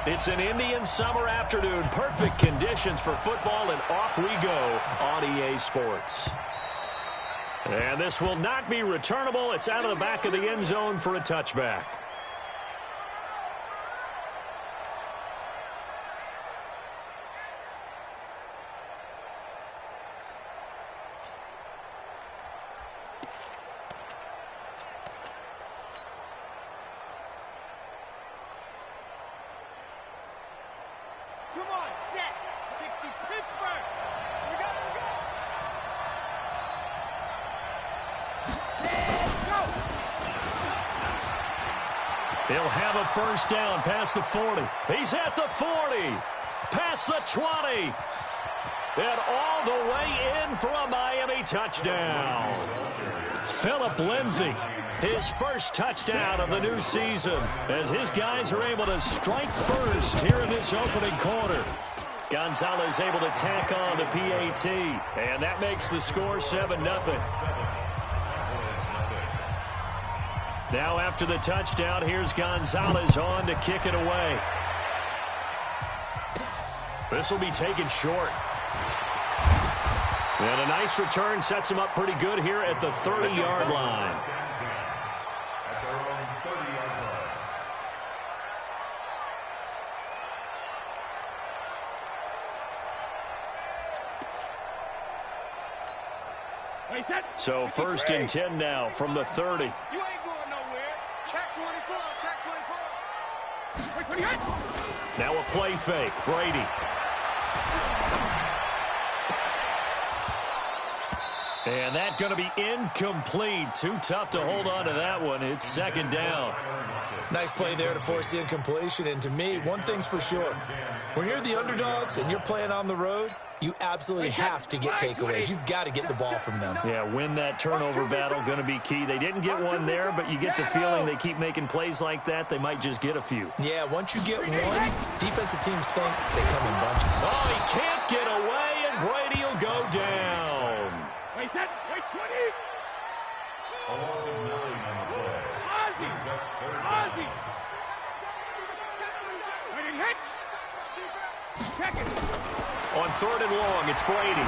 It's an Indian summer afternoon. Perfect conditions for football, and off we go on EA Sports. And this will not be returnable. It's out of the back of the end zone for a touchback. Come on, set. 60 Pittsburgh. Here we go, He'll have a first down past the 40. He's at the 40. Past the 20. And all the way in for a Miami touchdown. Philip Lindsay, his first touchdown of the new season, as his guys are able to strike first here in this opening quarter. Gonzalez able to tack on the PAT, and that makes the score 7-0. Now after the touchdown, here's Gonzalez on to kick it away. This will be taken short. And a nice return sets him up pretty good here at the 30-yard line. So first and 10 now from the 30. You ain't going nowhere. Check 24, check 24. Now a play fake. Brady. And that's going to be incomplete. Too tough to hold on to that one. It's second down. Nice play there to force the incompletion. And to me, one thing's for sure. When you're the underdogs and you're playing on the road, you absolutely have to get takeaways. You've got to get the ball from them. Yeah, win that turnover battle, going to be key. They didn't get one there, but you get the feeling they keep making plays like that, they might just get a few. Yeah, once you get one, defensive teams think they come in bunches. Oh, he can't get away, and Brady will go down. Wait, 20. A loss of 9 on the play. Ozzie. Hit. Check it. On third and long, it's Brady.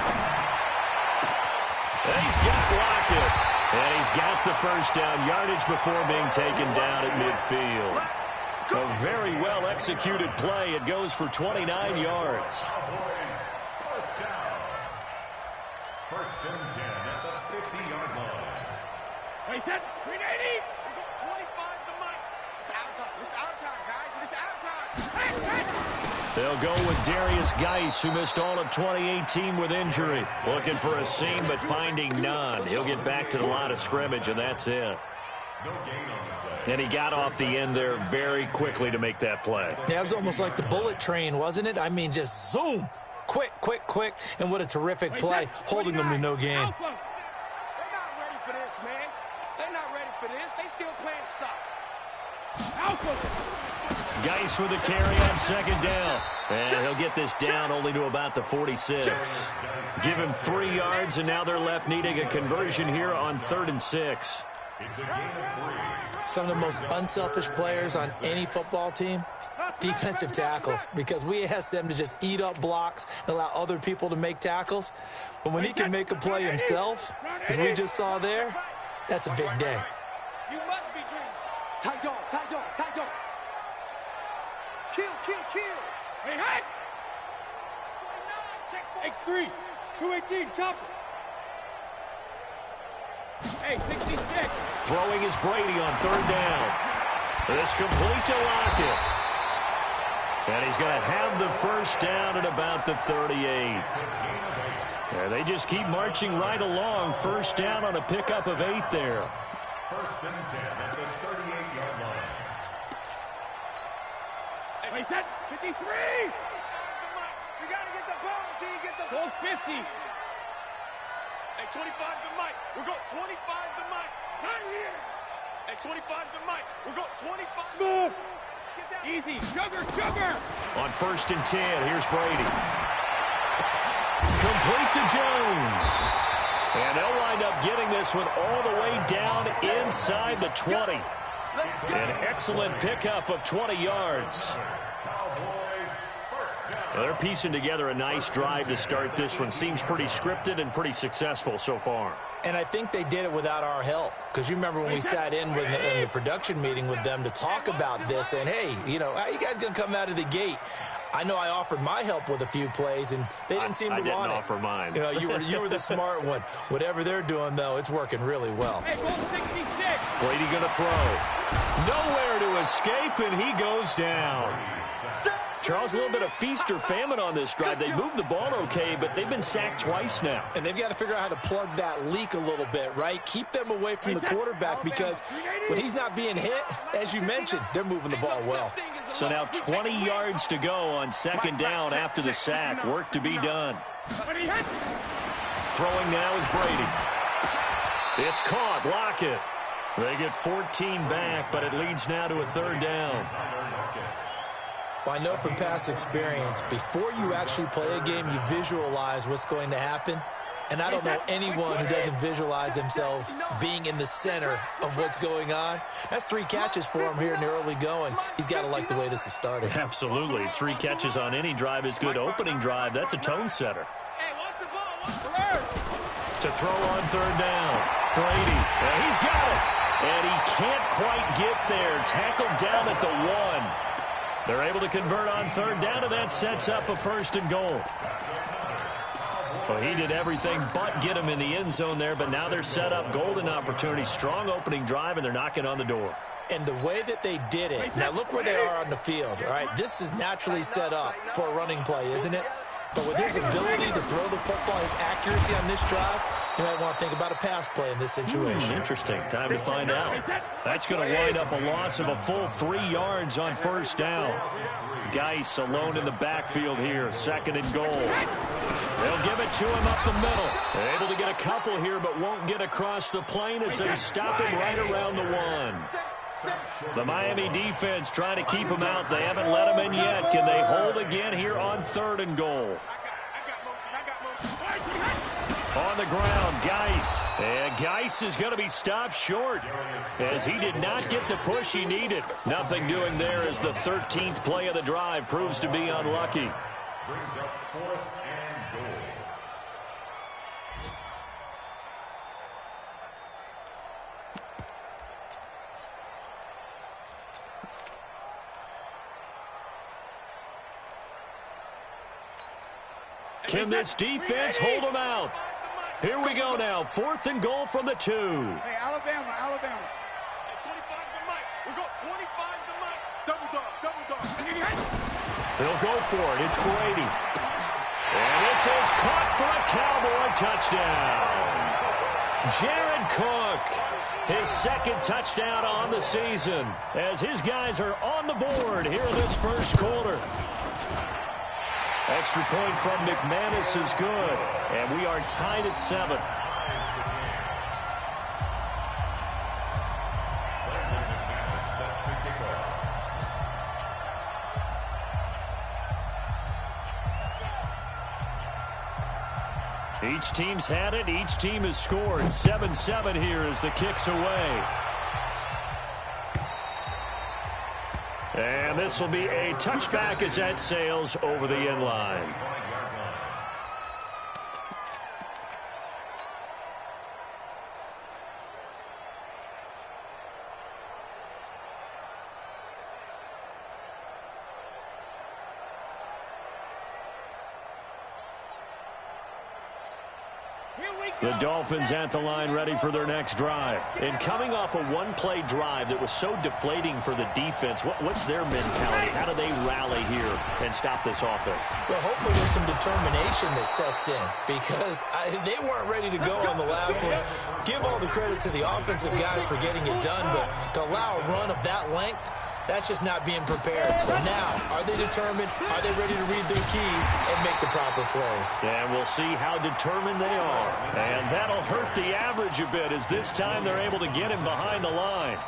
And he's got Lockett. And he's got the first down yardage before being taken down at midfield. A very well-executed play. It goes for 29 yards. First down. First and 10 at the 50-yard line. Wait, 380. We got 25 to Mike. It's our time. It's our time, guys. It's our time. They'll go with Darius Geis, who missed all of 2018 with injury. Looking for a seam, but finding none. He'll get back to the line of scrimmage, and that's it. And he got off the end there very quickly to make that play. Yeah, it was almost like the bullet train, wasn't it? I mean, just zoom. Quick. And what a terrific play, holding them to no gain. They're not ready for this, man. They're not ready for this. They still playing soccer. Alpha. Geis with a carry on second down. And he'll get this down only to about the 46. Give him 3 yards, and now they're left needing a conversion here on 3rd and 6. Some of the most unselfish players on any football team, defensive tackles, because we ask them to just eat up blocks and allow other people to make tackles. But when he can make a play himself, as we just saw there, that's a big day. You must be dreaming. Tight dog. Kill. Hey, hey! X3, 218, chopper. Hey, 66. Throwing is Brady on 3rd down. It's complete to Lockett. And he's going to have the first down at about the 38. Yeah, they just keep marching right along. First down on a pickup of 8 there. First and 10 at the 38-yard line. Wait, 53! We gotta get the ball, D. Get the ball. 50. Hey, 25 to Mike. We're going 25 to Mike. Not here. Hey, 25 to Mike. We're going 25. Smooth. Easy. Sugar. On 1st and 10, here's Brady. Complete to Jones. And they'll wind up getting this one all the way down inside the 20. An excellent pickup of 20 yards. Well, they're piecing together a nice drive to start this one. Seems pretty scripted and pretty successful so far. And I think they did it without our help. Because you remember when we sat in the production meeting with them to talk about this, and, hey, you know, how you guys going to come out of the gate? I know I offered my help with a few plays, and they didn't seem to want it. I didn't offer mine. You know, you were the smart one. Whatever they're doing, though, it's working really well. Hey, goal 66. Brady going to throw. Nowhere to escape, and he goes down. Charles, a little bit of feast or famine on this drive. They moved the ball okay, but they've been sacked twice now. And they've got to figure out how to plug that leak a little bit, right? Keep them away from the quarterback, because when he's not being hit, as you mentioned, they're moving the ball well. So now 20 yards to go on second down after the sack. Work to be done. Throwing now is Brady. It's caught. Lockett. They get 14 back, but it leads now to a third down. Well, I know from past experience, before you actually play a game, you visualize what's going to happen. And I don't know anyone who doesn't visualize themselves being in the center of what's going on. That's 3 catches for him here in the early going. He's got to like the way this is starting. Absolutely. 3 catches on any drive is good. Opening drive, that's a tone setter. To throw on third down. Brady. He's got it. And he can't quite get there. Tackled down at the 1. They're able to convert on third down, and that sets up a first and goal. Well, he did everything but get him in the end zone there, but now they're set up. Golden opportunity, strong opening drive, and they're knocking on the door. And the way that they did it, now look where they are on the field, all right? This is naturally set up for a running play, isn't it? But with his ability to throw the football, his accuracy on this drive, you might want to think about a pass play in this situation. Interesting. Time to find out. That's going to wind up a loss of a full 3 yards on first down. Geis alone in the backfield here. Second and goal. They'll give it to him up the middle. They're able to get a couple here, but won't get across the plane as they stop him right around the 1. The Miami defense trying to keep him out. They haven't let him in yet. Can they hold again here on third and goal? On the ground, Geis. And Geis is going to be stopped short as he did not get the push he needed. Nothing doing there as the 13th play of the drive proves to be unlucky. Brings up 4th and goal. Can this defense hold them out? Here we go now. 4th and goal from the 2. Hey, Alabama. Hey, 25 to Mike. We got 25 to Mike. Double dog. They'll go for it. It's Brady. And this is caught for a Cowboy touchdown. Jared Cook, his second touchdown on the season, as his guys are on the board here in this first quarter. Extra point from McManus is good, and we are tied at 7. Each team's had it. Each team has scored. 7-7 here as the kick's away. And this will be a touchback as that sails over the end line. The Dolphins at the line ready for their next drive. And coming off a one-play drive that was so deflating for the defense, what's their mentality? How do they rally here and stop this offense? Well, hopefully there's some determination that sets in, because they weren't ready to go on the last one. Give all the credit to the offensive guys for getting it done, but to allow a run of that length, that's just not being prepared. So now, are they determined? Are they ready to read their keys and make the proper plays? And we'll see how determined they are. And that'll hurt the average a bit, as this time they're able to get him behind the line.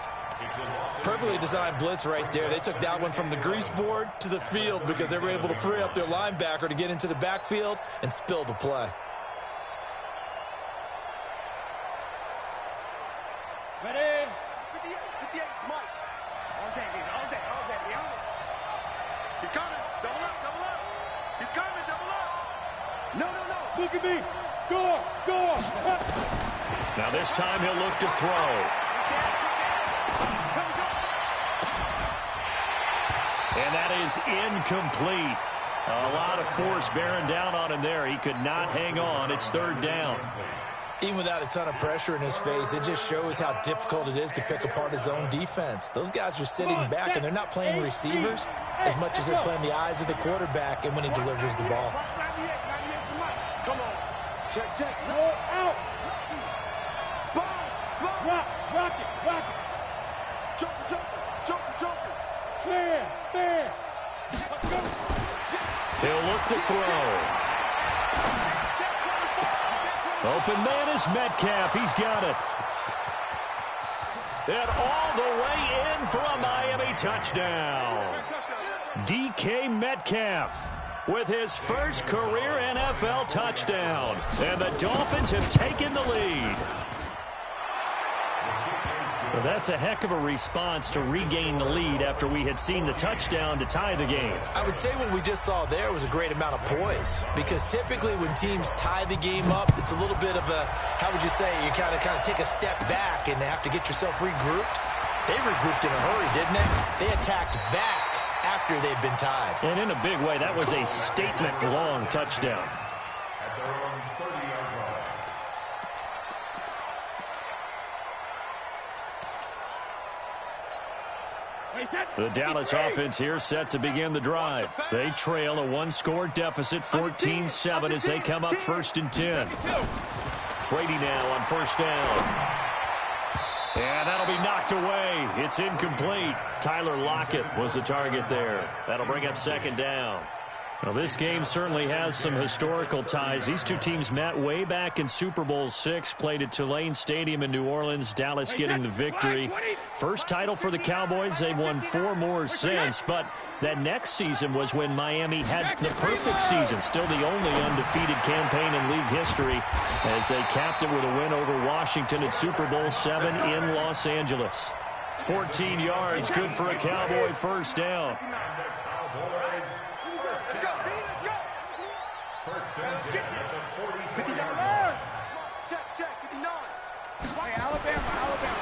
Perfectly designed blitz right there. They took that one from the grease board to the field because they were able to free up their linebacker to get into the backfield and spill the play. Ready? 58, Mike. All day. He's coming. Double up. He's No. Look at me. Go. Now this time he'll look to throw. And that is incomplete. A lot of force bearing down on him there. He could not hang on. It's third down. Even without a ton of pressure in his face, it just shows how difficult it is to pick apart his own defense. Those guys are sitting back, and they're not playing receivers as much as they're playing the eyes of the quarterback and when he delivers the ball. Come on. Check. No, out. Spot. Rock it. Joker. Clear. Let's go. He'll look to throw. Open man is Metcalf. He's got it. And all the way in for a Miami touchdown. DK Metcalf with his first career NFL touchdown. And the Dolphins have taken the lead. Well, that's a heck of a response to regain the lead after we had seen the touchdown to tie the game. I would say what we just saw there was a great amount of poise, because typically when teams tie the game up, it's a little bit of a, how would you say, you kind of take a step back and have to get yourself regrouped. They regrouped in a hurry, didn't they? They attacked back after they'd been tied. And in a big way, that was a statement-long touchdown. The Dallas offense here set to begin the drive. They trail a one-score deficit, 14-7, as they come up 1st and 10. Brady now on first down. And that'll be knocked away. It's incomplete. Tyler Lockett was the target there. That'll bring up 2nd down. Well, this game certainly has some historical ties. These two teams met way back in Super Bowl VI, played at Tulane Stadium in New Orleans, Dallas getting the victory. First title for the Cowboys. They've won 4 more since, but that next season was when Miami had the perfect season, still the only undefeated campaign in league history, as they capped it with a win over Washington at Super Bowl VII in Los Angeles. 14 yards, good for a Cowboy first down.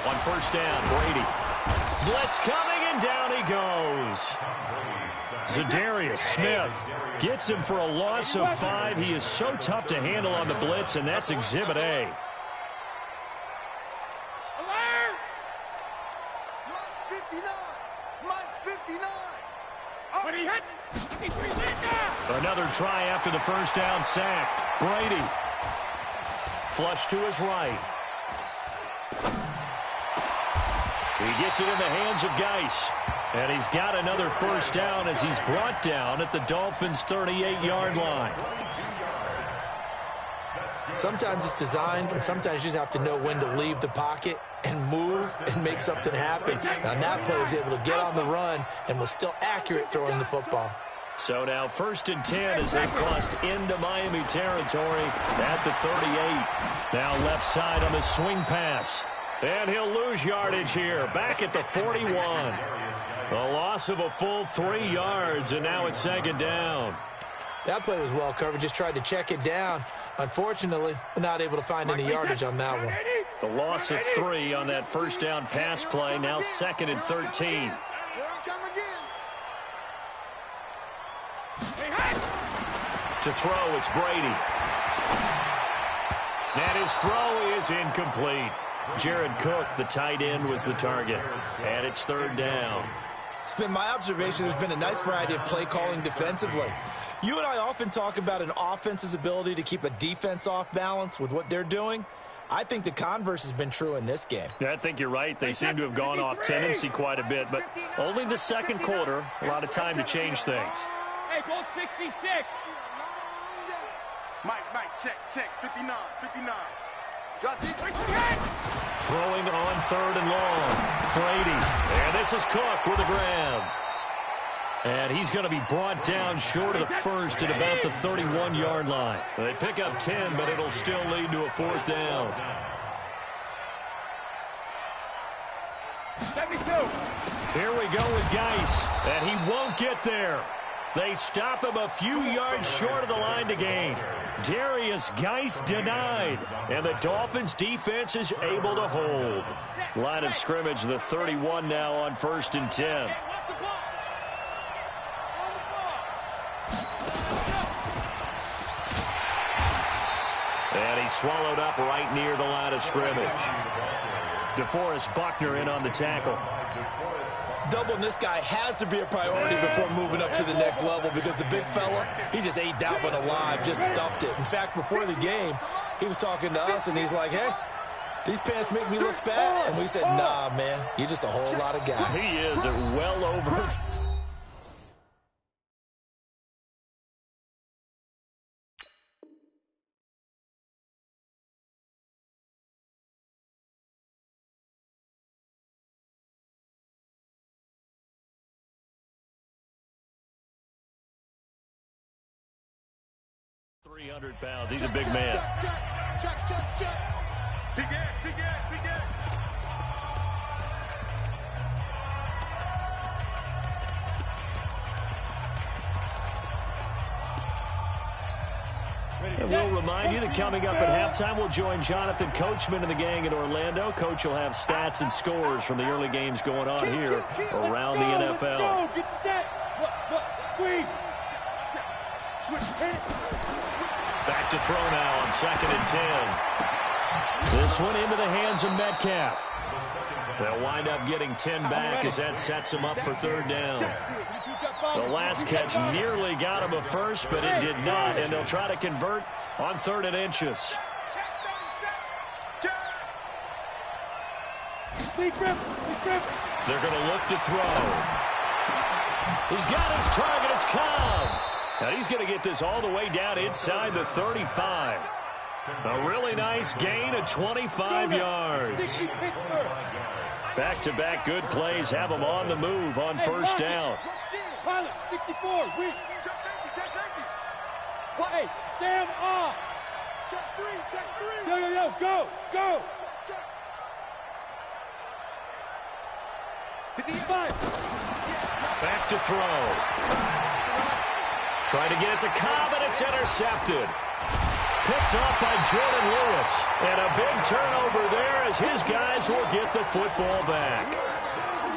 On first down, Brady. Blitz coming, and down he goes. Za'Darius Smith gets him for a loss of 5. He is so tough to handle on the blitz, and that's Exhibit A. Another try after the first down sack. Brady. Flush to his right. He gets it in the hands of Geis. And he's got another first down as he's brought down at the Dolphins' 38-yard line. Sometimes it's designed, and sometimes you just have to know when to leave the pocket and move and make something happen. And on that play, he was able to get on the run and was still accurate throwing the football. So now 1st and 10 as they crossed into Miami territory at the 38. Now left side on the swing pass. And he'll lose yardage here, back at the 41. A loss of a full 3 yards, and now it's 2nd down. That play was well covered, just tried to check it down. Unfortunately, not able to find any yardage on that one. The loss of 3 on that first down pass play, now 2nd and 13. To throw, it's Brady. And his throw is incomplete. Jared Cook, the tight end, was the target. And it's 3rd down. It's been my observation there's been a nice variety of play calling defensively. You and I often talk about an offense's ability to keep a defense off balance with what they're doing. I think the converse has been true in this game. Yeah, I think you're right. They seem to have gone off tendency quite a bit, but only the 2nd quarter, a lot of time to change things. Hey, goal 66. Mike, check. 59. Throwing on 3rd and long. Brady. And this is Cook with a grab. And he's going to be brought down short of the first at about the 31-yard line. They pick up 10, but it'll still lead to a 4th down. 72. Here we go with Geis, and he won't get there. They stop him a few yards short of the line to gain. Darius Geis denied, and the Dolphins defense is able to hold. Line of scrimmage, the 31 now on 1st and 10. And he swallowed up right near the line of scrimmage. DeForest Buckner in on the tackle. Doubling this guy has to be a priority before moving up to the next level because the big fella, he just ate that one alive, just stuffed it. In fact, before the game, he was talking to us, and he's like, hey, these pants make me look fat. And we said, nah, man, you're just a whole lot of guy. He is at well over... £300. He's a big man. Check. Big Ed. And we'll remind you that coming up at halftime, we'll join Jonathan Coachman and the gang in Orlando. Coach will have stats and scores from the early games going on here around the NFL. Go, get set. Squeeze. Back to throw now on 2nd and 10. This one into the hands of Metcalf. They'll wind up getting 10 back as that sets them up for 3rd down. The last catch nearly got him a first, but it did not, and they'll try to convert on 3rd and inches. They're going to look to throw. He's got his target. It's Cobb. Now he's going to get this all the way down inside the 35. A really nice gain of 25 yards. Back-to-back good plays have him on the move on 1st down. Pilot, 64, win. Check safety. What? Hey, Sam off. Check three. Yo, go. Check. 55. Back to throw. Trying to get it to Cobb, and it's intercepted. Picked off by Jordan Lewis. And a big turnover there as his guys will get the football back.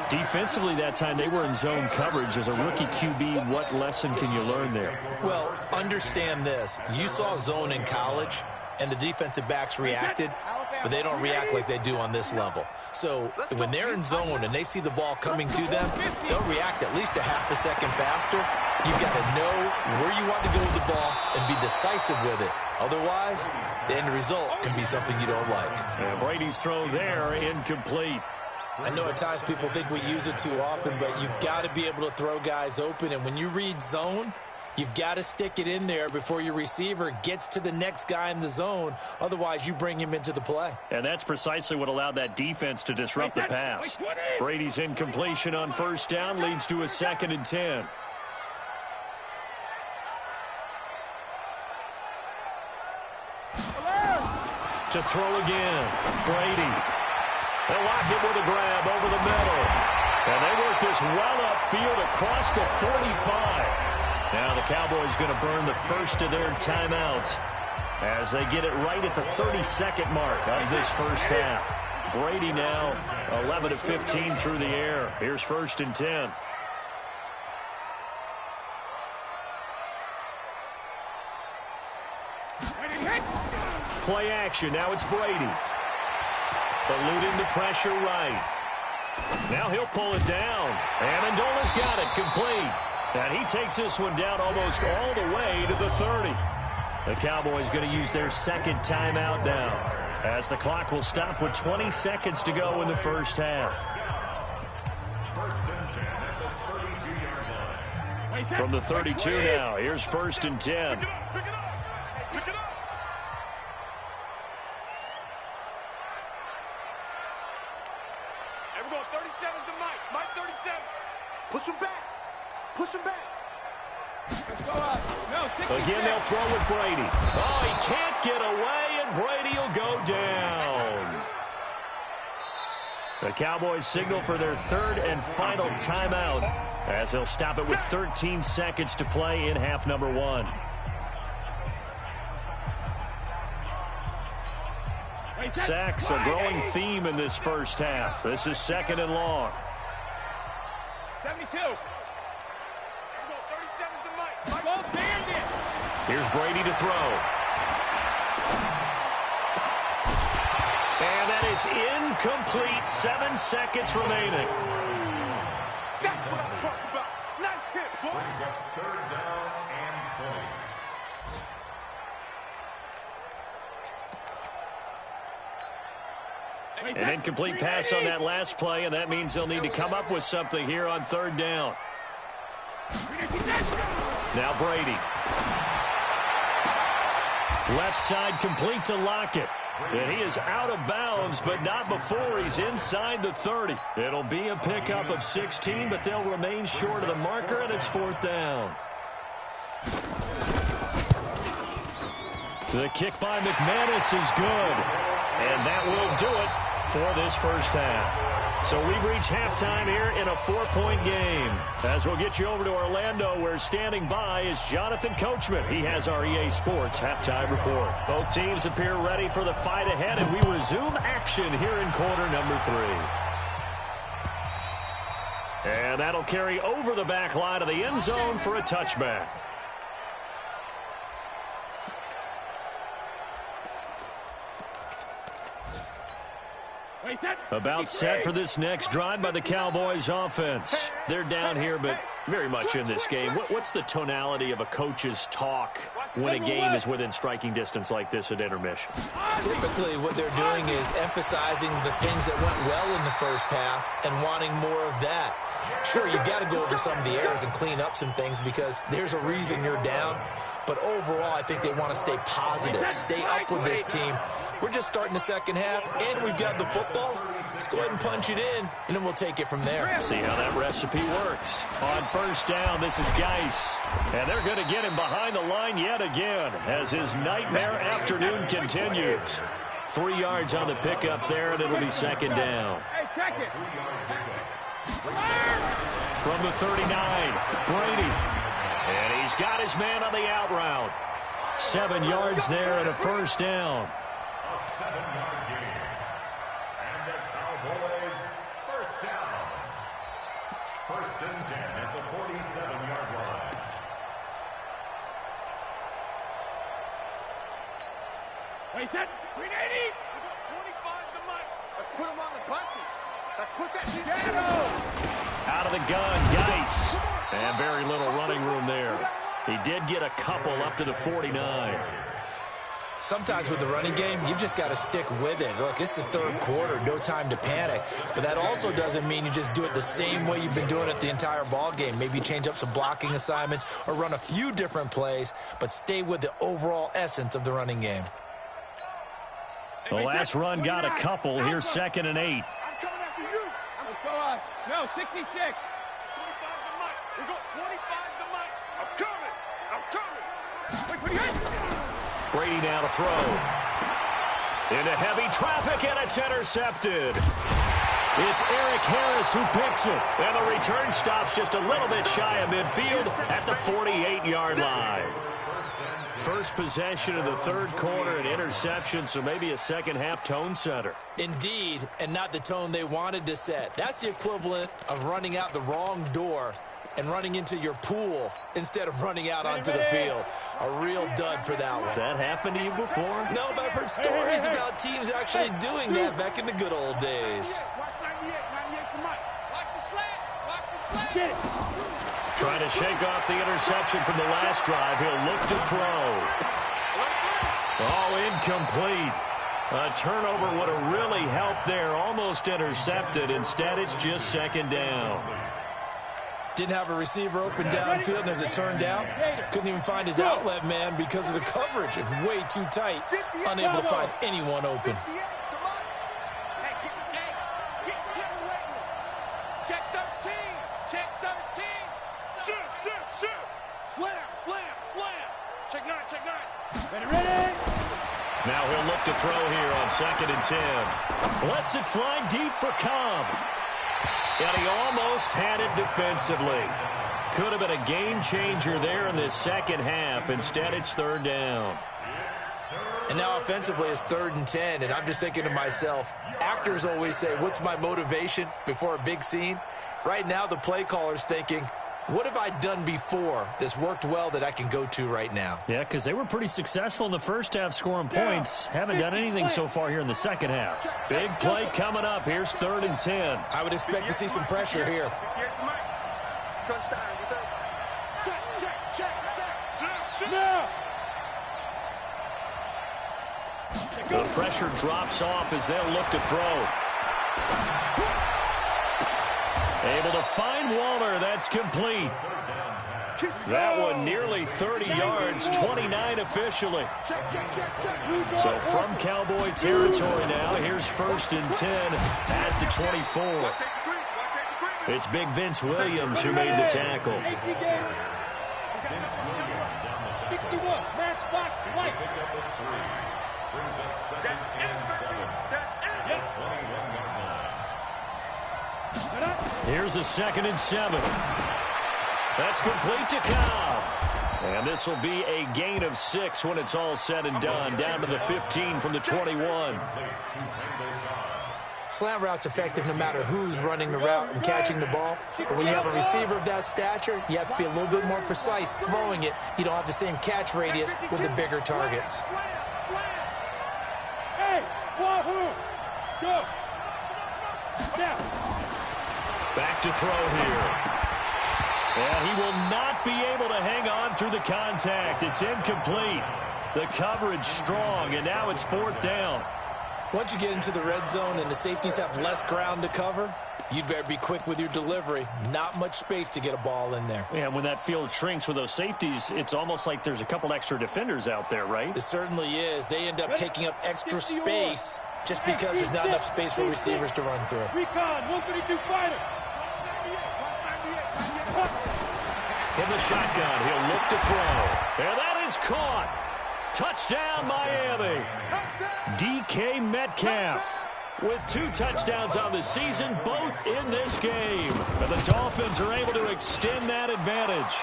Defensively that time, they were in zone coverage. As a rookie QB, what lesson can you learn there? Well, understand this. You saw zone in college, and the defensive backs reacted, but they don't react like they do on this level. So when they're in zone and they see the ball coming to them, they'll react at least a half a second faster. You've got to know where you want to go with the ball and be decisive with it. Otherwise, the end result can be something you don't like. And Brady's throw there, incomplete. I know at times people think we use it too often, but you've got to be able to throw guys open. And when you read zone, you've got to stick it in there before your receiver gets to the next guy in the zone. Otherwise, you bring him into the play. And that's precisely what allowed that defense to disrupt the pass. Brady's incompletion on 1st down leads to a 2nd and 10. To throw again. Brady. They'll lock him with a grab over the middle. And they work this well upfield across the 45. Now the Cowboys going to burn the first of their timeouts as they get it right at the 32nd mark of this first half. Brady now 11 of 15 through the air. Here's 1st and 10. Play action. Now it's Brady. Eluding the pressure right. Now he'll pull it down. Amendola's got it complete. And he takes this one down almost all the way to the 30. The Cowboys going to use their 2nd timeout now as the clock will stop with 20 seconds to go in the first half. From the 32 now, here's 1st and 10. Again, they'll throw with Brady. Oh, he can't get away, and Brady will go down. The The Cowboys signal for their third and final timeout as they'll stop it with 13 seconds to play in half number 1. Sacks a growing theme in this first half. This is 2nd and long. 72. 37's the mic. Go bandit. Here's Brady to throw. And that is incomplete. 7 seconds remaining. That's what I'm talking about. Nice hit, boy. Brings up 3rd down and 20. An incomplete pass on that last play, and that means they'll need to come up with something here on 3rd down. Now Brady. Left side complete to Lockett. And he is out of bounds, but not before he's inside the 30. It'll be a pickup of 16, but they'll remain short of the marker, and it's 4th down. The kick by McManus is good, and that will do it for this first half. So we've reached halftime here in a 4-point game. As we'll get you over to Orlando, where standing by is Jonathan Coachman. He has our EA Sports halftime report. Both teams appear ready for the fight ahead, and we resume action here in quarter number 3. And that'll carry over the back line of the end zone for a touchback. About set for this next drive by the Cowboys offense. They're down here, but very much in this game. What's the tonality of a coach's talk when a game is within striking distance like this at intermission? Typically, what they're doing is emphasizing the things that went well in the first half and wanting more of that. Sure, you've got to go over some of the errors and clean up some things because there's a reason you're down. But overall, I think they want to stay positive, stay up with this team. We're just starting the second half, and we've got the football. Let's go ahead and punch it in, and then we'll take it from there. See how that recipe works. On 1st down, this is Geis. And they're going to get him behind the line yet again as his nightmare afternoon continues. 3 yards on the pickup there, and it'll be 2nd down. Hey, check it. From the 39, Brady. And he's got his man on the out route. 7 yards there and a 1st down. A 7-yard gain. And the Cowboys 1st down. 1st and 10 at the 47-yard line. Wait, that 380. We got 25 to Mike. Let's put him on the buses. Let's put that shadow. Out of the gun, Geis. And very little running room there. He did get a couple up to the 49. Sometimes with the running game, you've just got to stick with it. Look, it's the 3rd quarter, no time to panic. But that also doesn't mean you just do it the same way you've been doing it the entire ball game. Maybe change up some blocking assignments or run a few different plays, but stay with the overall essence of the running game. The last run got a couple. Here's 2nd and 8. I'm coming after you. Let's go on. No, 66. 25 to Mike. We got 25 to Mike. I'm coming. I'm coming. Wait, what do you got? Brady now to throw. Into heavy traffic, and it's intercepted. It's Eric Harris who picks it. And the return stops just a little bit shy of midfield at the 48-yard line. First possession of the 3rd quarter, an interception, so maybe a second-half tone setter. Indeed, and not the tone they wanted to set. That's the equivalent of running out the wrong door and running into your pool instead of running out onto the field. A real dud for that one. Has that happened to you before? No, but I've heard stories about teams actually doing that back in the good old days. Watch 98. 98 to Mike. Watch the slant. Watch the slant. Trying to shake off the interception from the last drive. He'll look to throw. Oh, incomplete. A turnover would have really helped there. Almost intercepted. Instead, it's just 2nd down. Didn't have a receiver open downfield, and as it turned out, couldn't even find his outlet man because of the coverage. It's way too tight, unable to find anyone open. Check 13. Check 13. Slam. Check 9. Ready. Now he'll look to throw here on 2nd and 10. Lets it fly deep for Cobb. And he almost had it defensively. Could have been a game changer there in this second half. Instead, it's 3rd down. And now offensively it's 3rd and 10, and I'm just thinking to myself, actors always say, what's my motivation before a big scene? Right now the play caller's thinking, what have I done before that's worked well that I can go to right now? Yeah, because they were pretty successful in the first half scoring points. Haven't done anything so far here in the second half. Big play coming up. Here's 3rd and 10. I would expect to see some pressure here. The pressure drops off as they'll look to throw. Able to find Waller. That's complete. That one nearly 30 yards, 29 officially. So from Cowboy territory now, here's 1st and 10 at the 24. It's big Vince Williams who made the tackle. 61, match box, white. Brings up 2nd and 7. Here's a 2nd and 7. That's complete to Cobb. And this will be a gain of 6 when it's all said and done. Down to the 15 from the 21. Slant route's effective no matter who's running the route and catching the ball. But when you have a receiver of that stature, you have to be a little bit more precise throwing it. You don't have the same catch radius with the bigger targets. Hey, Wahoo! Go! Now. Back to throw here. And he will not be able to hang on through the contact. It's incomplete. The coverage strong, and now it's 4th down. Once you get into the red zone and the safeties have less ground to cover, you'd better be quick with your delivery. Not much space to get a ball in there. And when that field shrinks with those safeties, it's almost like there's a couple extra defenders out there, right? It certainly is. They end up taking up extra space just because there's not enough space for receivers to run through. Recon, 132 fighter. From the shotgun, he'll look to throw. And that is caught. Touchdown, Miami. DK Metcalf with 2 touchdowns on the season, both in this game. And the Dolphins are able to extend that advantage.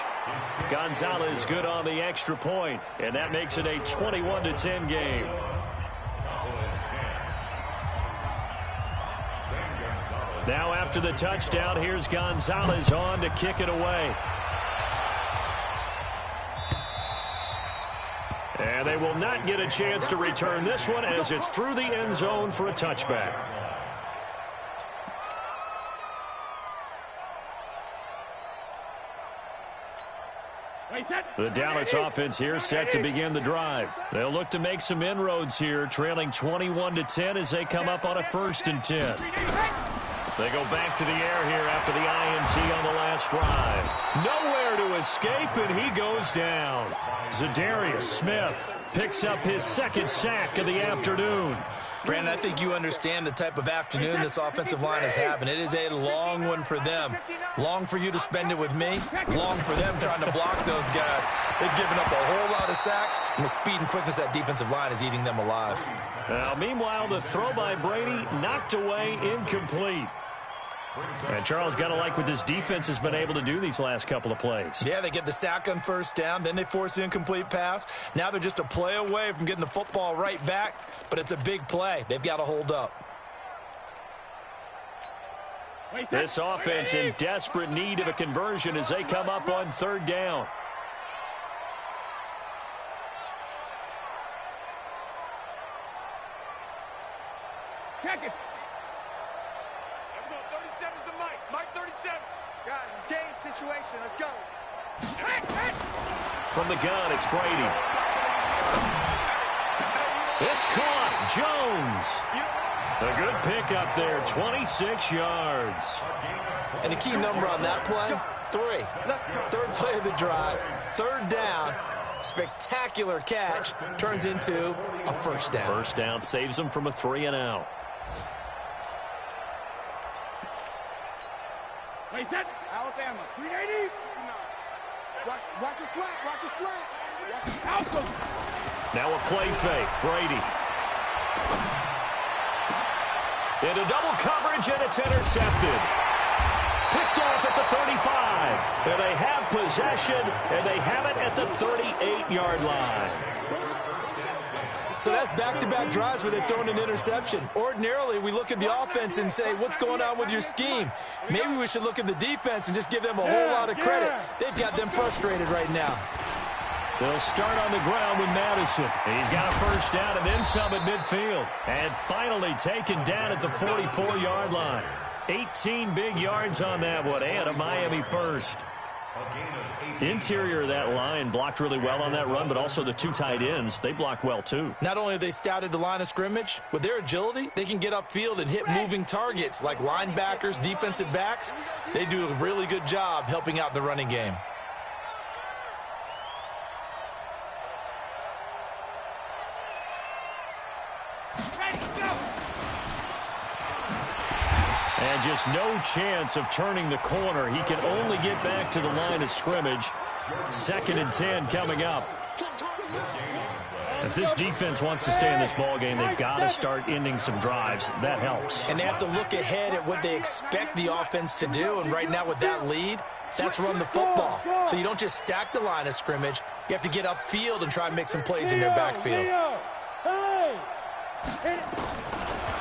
Gonzalez good on the extra point, and that makes it a 21-10 game. Now after the touchdown, here's Gonzalez on to kick it away. And they will not get a chance to return this one as it's through the end zone for a touchback. The Dallas offense here set to begin the drive. They'll look to make some inroads here, trailing 21-10 as they come up on a 1st and 10. They go back to the air here after the INT on the last drive. Nowhere to escape, and he goes down. Za'Darius Smith picks up his 2nd sack of the afternoon. Brandon, I think you understand the type of afternoon this offensive line is having. It is a long one for them. Long for you to spend it with me. Long for them trying to block those guys. They've given up a whole lot of sacks, and the speed and quickness of that defensive line is eating them alive. Now, meanwhile, the throw by Brady knocked away, incomplete. And Charles, got to like what this defense has been able to do these last couple of plays. Yeah, they get the sack on 1st down, then they force the incomplete pass. Now they're just a play away from getting the football right back, but it's a big play. They've got to hold up. This offense in desperate need of a conversion as they come up on 3rd down. Check it. 37's the Mike. Mike 37. Guys, it's game situation. Let's go. From the gun, it's Brady. It's caught. Jones. A good pickup there, 26 yards. And a key number on that play, 3. 3rd play of the drive, 3rd down. Spectacular catch turns into a 1st down. 1st down saves them from a 3-and-out. Alabama, 380. Watch it slant. Watch it slant. Watch it. Now a play fake. Brady. Into double coverage, and it's intercepted. Picked off at the 35. And they have possession, and they have it at the 38-yard line. So that's back-to-back drives where they've thrown an interception. Ordinarily, we look at the offense and say, what's going on with your scheme? Maybe we should look at the defense and just give them a whole lot of credit. They've got them frustrated right now. They'll start on the ground with Madison. He's got a first down and then some at midfield. And finally taken down at the 44-yard line. 18 big yards on that one, and a Miami first. Interior of that line blocked really well on that run, but also the two tight ends, they blocked well too. Not only have they scouted the line of scrimmage, with their agility, they can get upfield and hit moving targets like linebackers, defensive backs. They do a really good job helping out the running game. And just no chance of turning the corner. He can only get back to the line of scrimmage. 2nd and 10 coming up. If this defense wants to stay in this ballgame, they've got to start ending some drives. That helps. And they have to look ahead at what they expect the offense to do. And right now with that lead, that's run the football. So you don't just stack the line of scrimmage. You have to get upfield and try and make some plays in their backfield.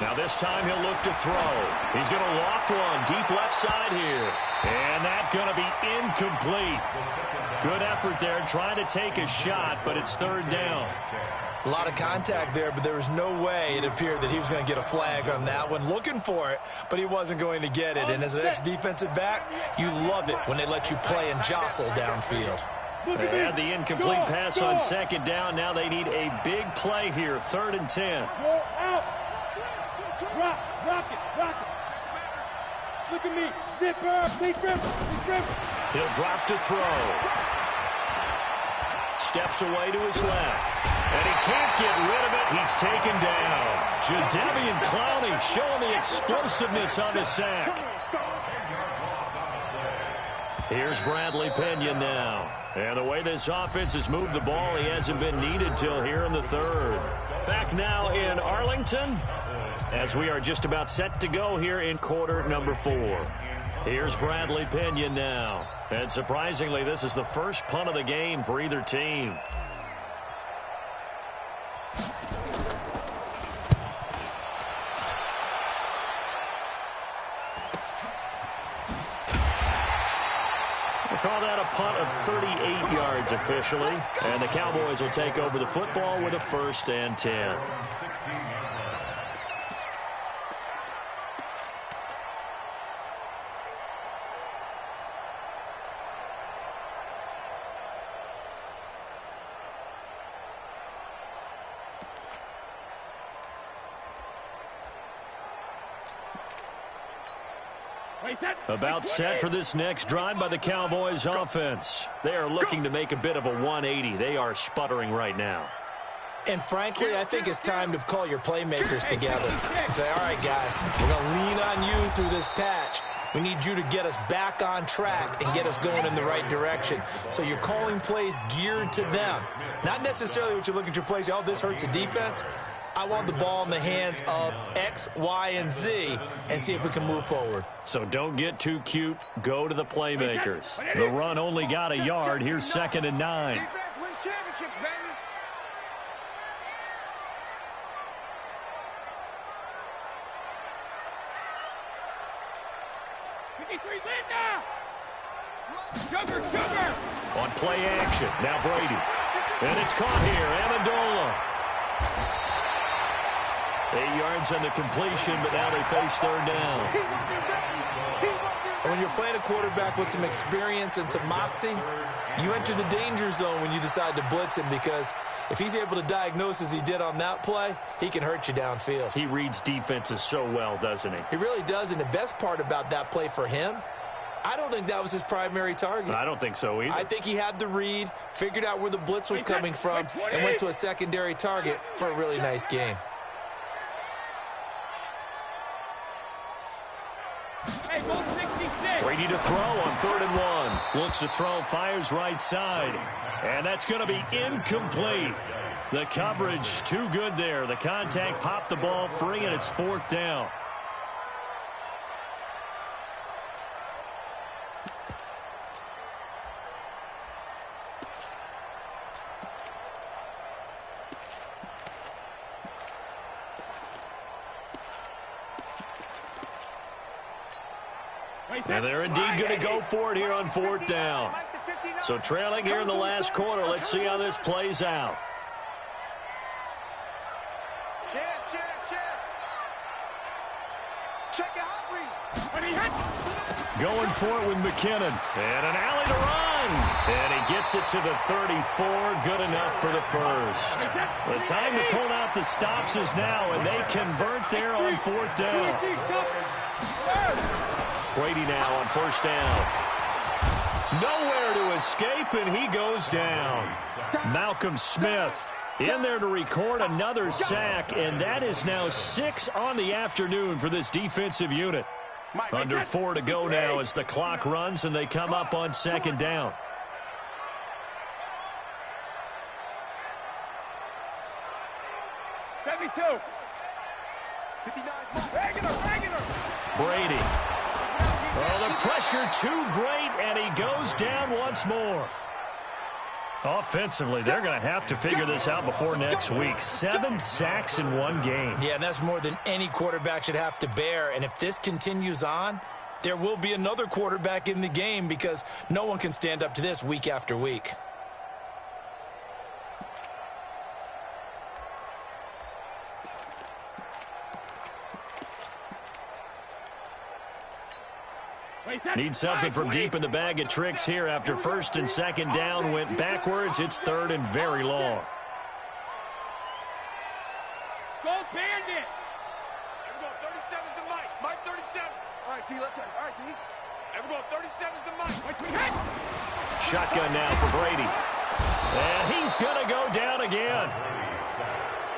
Now this time he'll look to throw. He's going to loft one deep left side here. And that's going to be incomplete. Good effort there trying to take a shot, but it's 3rd down. A lot of contact there, but there was no way it appeared that he was going to get a flag on that one. Looking for it, but he wasn't going to get it. And as an ex-defensive back, you love it when they let you play and jostle downfield. They had the incomplete pass on 2nd down. Now they need a big play here, 3rd and 10. Rock it. Look at me. Zipper. Big grip. He'll drop to throw. Steps away to his left. And he can't get rid of it. He's taken down. Jadeveon Clowney showing the explosiveness on the sack. Here's Bradley Pena now. And the way this offense has moved the ball, he hasn't been needed till here in the 3rd. Back now in Arlington, as we are just about set to go here in quarter number 4. Here's Bradley Pena now. And surprisingly, this is the first punt of the game for either team. We'll call that a punt of 38 yards officially. And the Cowboys will take over the football with a 1st and 10. About set for this next drive by the Cowboys offense. They are looking to make a bit of a 180. They are sputtering right now. And frankly, I think it's time to call your playmakers together and say, all right, guys, we're going to lean on you through this patch. We need you to get us back on track and get us going in the right direction. So you're calling plays geared to them. Not necessarily what you look at your plays, oh, this hurts the defense. I want the ball in the hands of X, Y, and Z and see if we can move forward. So don't get too cute. Go to the playmakers. The run only got a yard. Here's 2nd and 9. Defense wins championships, baby. Sugar. On play action. Now Brady. And it's caught here. Amendola. 8 yards on the completion, but now they face 3rd down. And when you're playing a quarterback with some experience and some moxie, you enter the danger zone when you decide to blitz him, because if he's able to diagnose as he did on that play, he can hurt you downfield. He reads defenses so well, doesn't he? He really does, and the best part about that play for him, I don't think that was his primary target. I don't think so either. I think he had the read, figured out where the blitz was coming from, and went to a secondary target for a really nice game. Ready to throw on 3rd and 1. Looks to throw, fires right side. And that's going to be incomplete. The coverage too good there. The contact popped the ball free, and it's 4th down. And they're indeed going to go for it here on 4th down. So trailing here in the last quarter. Let's see how this plays out. Going for it with McKinnon. And an alley to run. And he gets it to the 34. Good enough for the first. The time to pull out the stops is now, and they convert there on 4th down. Brady now on 1st down. Nowhere to escape, and he goes down. Malcolm Smith in there to record another sack, and that is now 6 on the afternoon for this defensive unit. Under 4 to go now as the clock runs, and they come up on 2nd down. Brady. Oh, the pressure too great, and he goes down once more. Offensively, they're going to have to figure this out before next week. 7 sacks in one game. Yeah, and that's more than any quarterback should have to bear. And if this continues on, there will be another quarterback in the game because no one can stand up to this week after week. Need something from deep in the bag of tricks here after 1st and 2nd down went backwards. It's 3rd and very long. Go Bandit! Everyone, 37's the Mike. Mike 37. All right, T, let's go. All right, T. Everyone, 37's the Mike. Shotgun now for Brady. And he's going to go down again.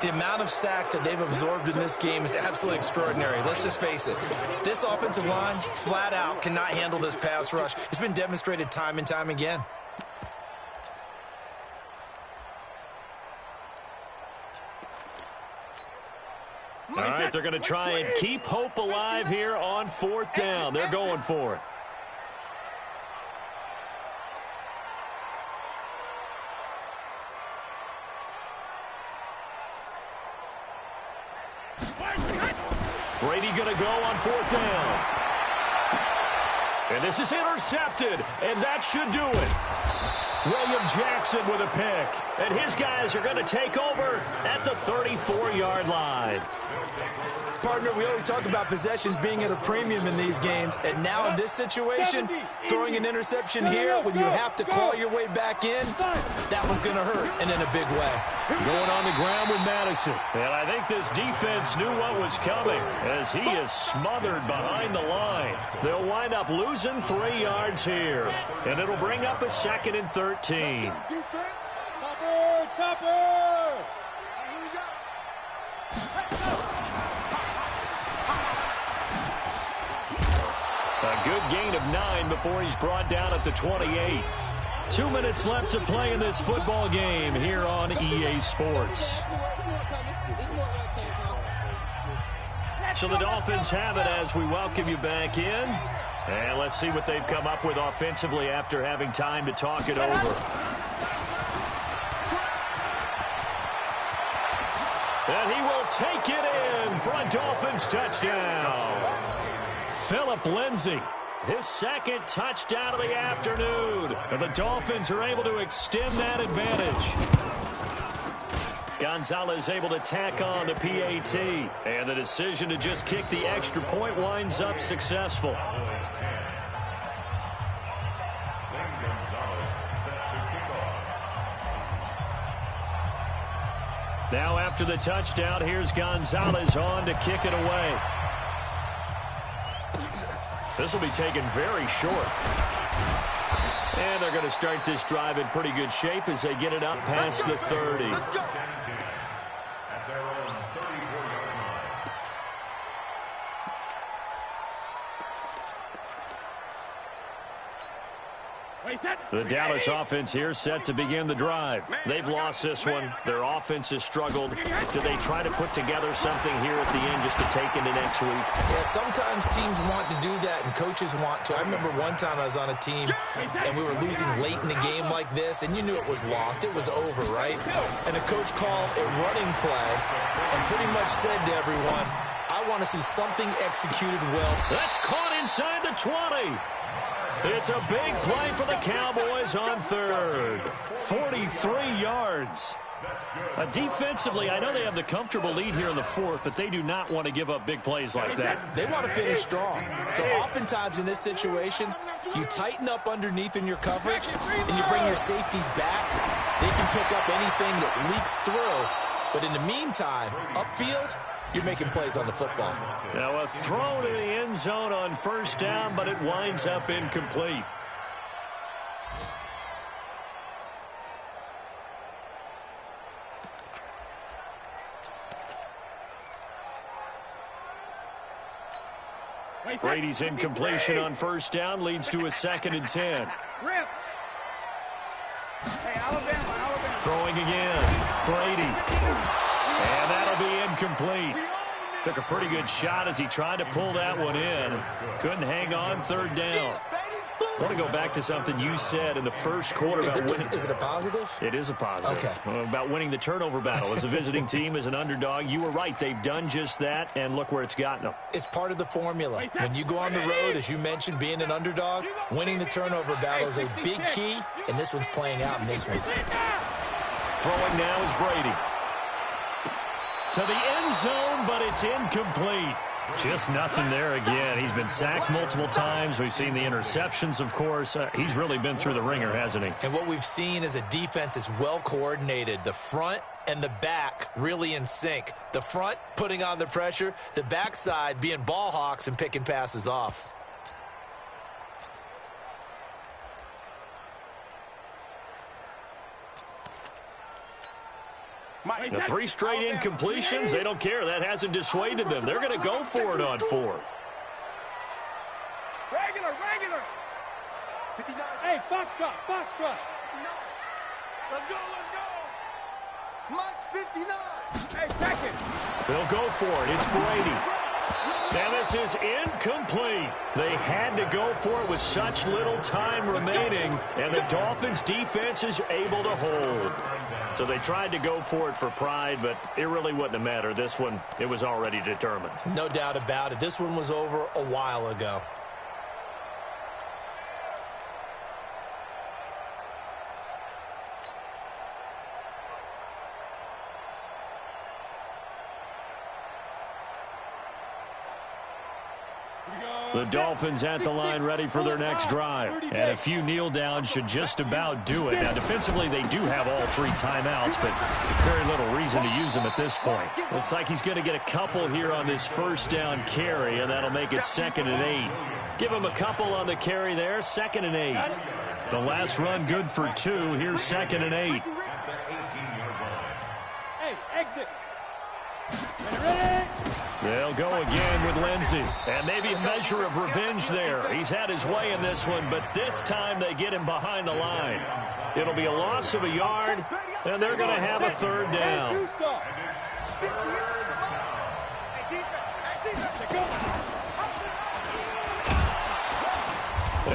The amount of sacks that they've absorbed in this game is absolutely extraordinary. Let's just face it. This offensive line, flat out, cannot handle this pass rush. It's been demonstrated time and time again. All right, they're going to try and keep hope alive here on 4th down. They're going for it. Brady going to go on 4th down. And this is intercepted, and that should do it. William Jackson with a pick. And his guys are going to take over at the 34-yard line. Partner, we always talk about possessions being at a premium in these games, and now in this situation, throwing an interception here when you have to claw your way back in, that one's going to hurt, and in a big way. Going on the ground with Madison. And I think this defense knew what was coming as he is smothered behind the line. They'll wind up losing 3 yards here, and it'll bring up a 2nd and 13. Topper! A good gain of 9 before he's brought down at the 28. 2 minutes left to play in this football game here on EA Sports. So the Dolphins have it as we welcome you back in. And let's see what they've come up with offensively after having time to talk it over. And he will take it in for a Dolphins touchdown. Philip Lindsay, his 2nd touchdown of the afternoon. And the Dolphins are able to extend that advantage. Gonzalez able to tack on the PAT. And the decision to just kick the extra point winds up successful. Now after the touchdown, here's Gonzalez on to kick it away. This will be taken very short. And they're going to start this drive in pretty good shape as they get it up past the 30. The Dallas offense here set to begin the drive. They've lost this one. Their offense has struggled. Do they try to put together something here at the end just to take into next week? Yeah, sometimes teams want to do that and coaches want to. I remember one time I was on a team and we were losing late in a game like this, and you knew it was lost. It was over, right? And the coach called a running play and pretty much said to everyone, I want to see something executed well. That's caught inside the 20. It's a big play for the Cowboys on third. 43 yards. Defensively, I know they have the comfortable lead here in the fourth, but they do not want to give up big plays like that. They want to finish strong. So oftentimes in this situation, you tighten up underneath in your coverage, and you bring your safeties back. They can pick up anything that leaks through. But in the meantime, upfield, you're making plays on the football. Now a throw to the end zone on first down, but it winds up incomplete. Brady's incompletion on first down leads to a 2nd and 10. Rip. Hey, Alabama. Throwing again. Brady. And that'll be incomplete. Took a pretty good shot as he tried to pull that one in. Couldn't hang on, third down. I want to go back to something you said in the first quarter. Is it a positive? It is a positive. Okay. About winning the turnover battle. As a visiting team, as an underdog, you were right. They've done just that, and look where it's gotten them. It's part of the formula. When you go on the road, as you mentioned, being an underdog, winning the turnover battle is a big key, and this one's playing out in this one. Throwing now is Brady. To the end zone, but it's incomplete. Just nothing there again. He's been sacked multiple times. We've seen the interceptions, of course. He's really been through the ringer, hasn't he? And what we've seen is a defense is well coordinated. The front and the back really in sync. The front putting on the pressure, the backside being ball hawks and picking passes off. The 3 straight incompletions, they don't care. That hasn't dissuaded them. They're going to go for it on fourth. Regular. Hey, Foxtrot. Let's go. Mike's 59. Hey, second. They'll go for it. It's Brady. And this is incomplete. They had to go for it with such little time remaining, and the Dolphins' defense is able to hold. So they tried to go for it for pride, but it really wouldn't have mattered. This one, it was already determined. No doubt about it. This one was over a while ago. The Dolphins at the line ready for their next drive. And a few kneel downs should just about do it. Now, defensively, they do have all 3 timeouts, but very little reason to use them at this point. Looks like he's going to get a couple here on this first down carry, and that'll make it 2nd and 8. Give him a couple on the carry there, 2nd and 8. The last run good for 2. Here's 2nd and 8. Hey, exit. Ready? They'll go again with Lindsey. And maybe a measure of revenge there. He's had his way in this one, but this time they get him behind the line. It'll be a loss of a yard, and they're going to have a third down.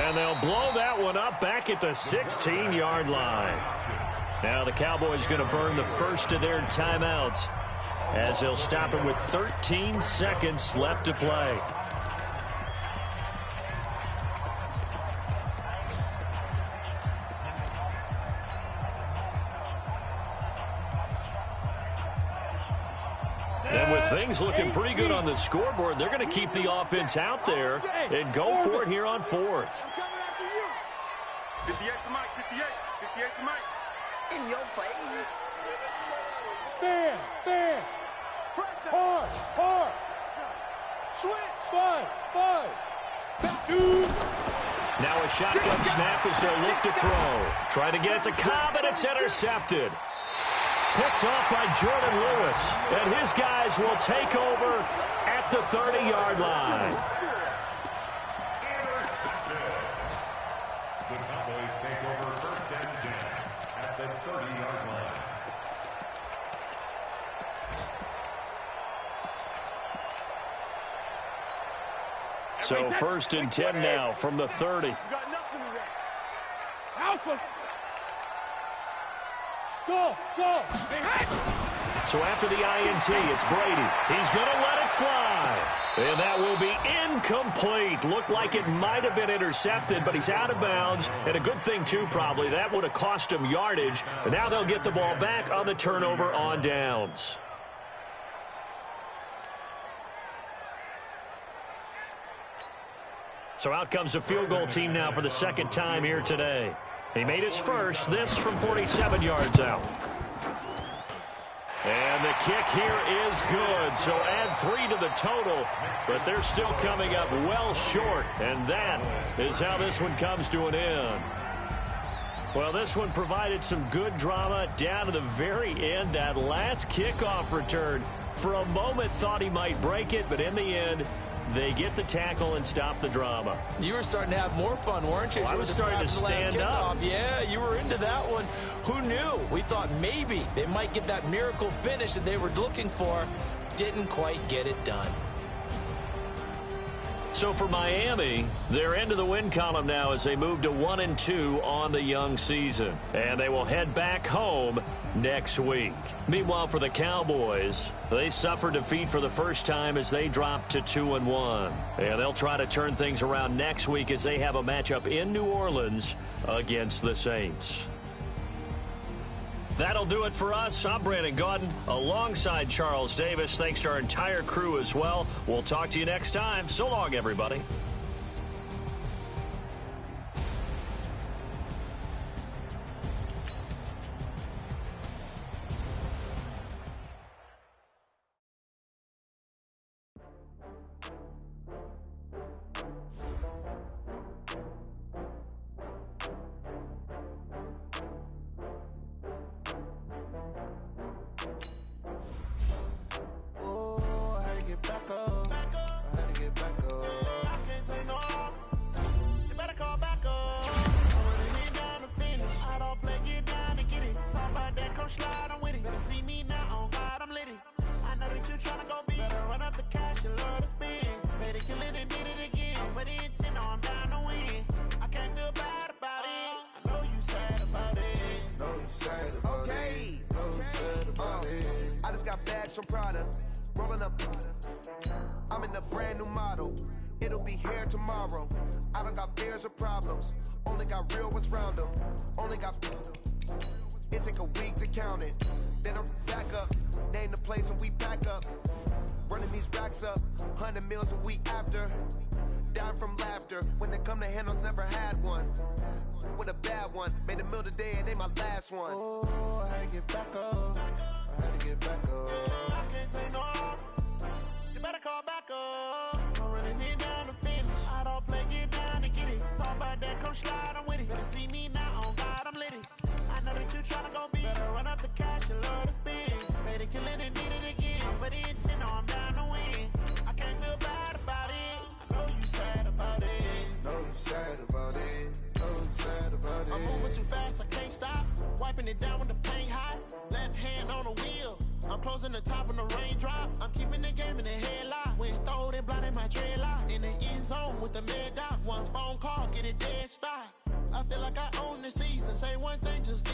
And they'll blow that one up back at the 16-yard line. Now the Cowboys going to burn the first of their timeouts, as they'll stop it with 13 seconds left to play. And with things looking pretty good on the scoreboard, they're going to keep the offense out there and go for it here on fourth. 58 to Mike, 58 to Mike. In your face. Stand. Hard. Switch. Five. 2. Now a shotgun snap as they'll look to throw. Try to get it to Cobb, and it's intercepted. Picked off by Jordan Lewis. And his guys will take over at the 30-yard line. The Cowboys take over So 1st and 10 now from the 30. You got nothing to that. Alpha. Go. So after the INT, it's Brady. He's going to let it fly. And that will be incomplete. Looked like it might have been intercepted, but he's out of bounds. And a good thing, too, probably. That would have cost him yardage. And now they'll get the ball back on the turnover on downs. So out comes the field goal team now for the 2nd time here today. He made his first, this from 47 yards out. And the kick here is good, so add 3 to the total, but they're still coming up well short, and that is how this one comes to an end. Well, this one provided some good drama down to the very end. That last kickoff return, for a moment thought he might break it, but in the end, they get the tackle and stop the drama. You were starting to have more fun, weren't you? Well, I was starting to stand up. Yeah, you were into that one. Who knew? We thought maybe they might get that miracle finish that they were looking for. Didn't quite get it done. So for Miami, they're into the win column now as they move to 1-2 on the young season. And they will head back home next week. Meanwhile, for the Cowboys, they suffered defeat for the first time as they dropped to 2-1. And they'll try to turn things around next week as they have a matchup in New Orleans against the Saints. That'll do it for us. I'm Brandon Gaudin alongside Charles Davis. Thanks to our entire crew as well. We'll talk to you next time. So long, everybody. I'm in a brand new model. It'll be here tomorrow. I don't got fears or problems. Only got real ones round them. Only got... It take a week to count it. Then I'm back up. Name the place and we pack up. Running these racks up. 100 meals a week after. Down from laughter. When they come to handles, never had one. With a bad one. Made a meal today and ain't my last one. Oh, I had to get back up. I had to get back up. I can't take no off. You better call back up. I'm running it down to finish. I don't play, get down and get it. Talk about that, come slide, I'm with it. Better see me now, on God, I'm lit it. I know that you tryna go big. Better run up the cash, you love to spin. Made it, kill it, and did it again. But the intent, no, I'm down to win. I can't feel bad about it. I know you sad about it. Know you sad about it. Know you sad about it. I'm moving too fast, I can't stop. Wiping it down with the paint hot. Left hand on the wheel. I'm closing the top when the raindrop. I'm keeping the game in the headlock. When throwed and blinded my dreadlock. In the end zone with the mad dot. One phone call, get it dead stop. I feel like I own the season. Say one thing, just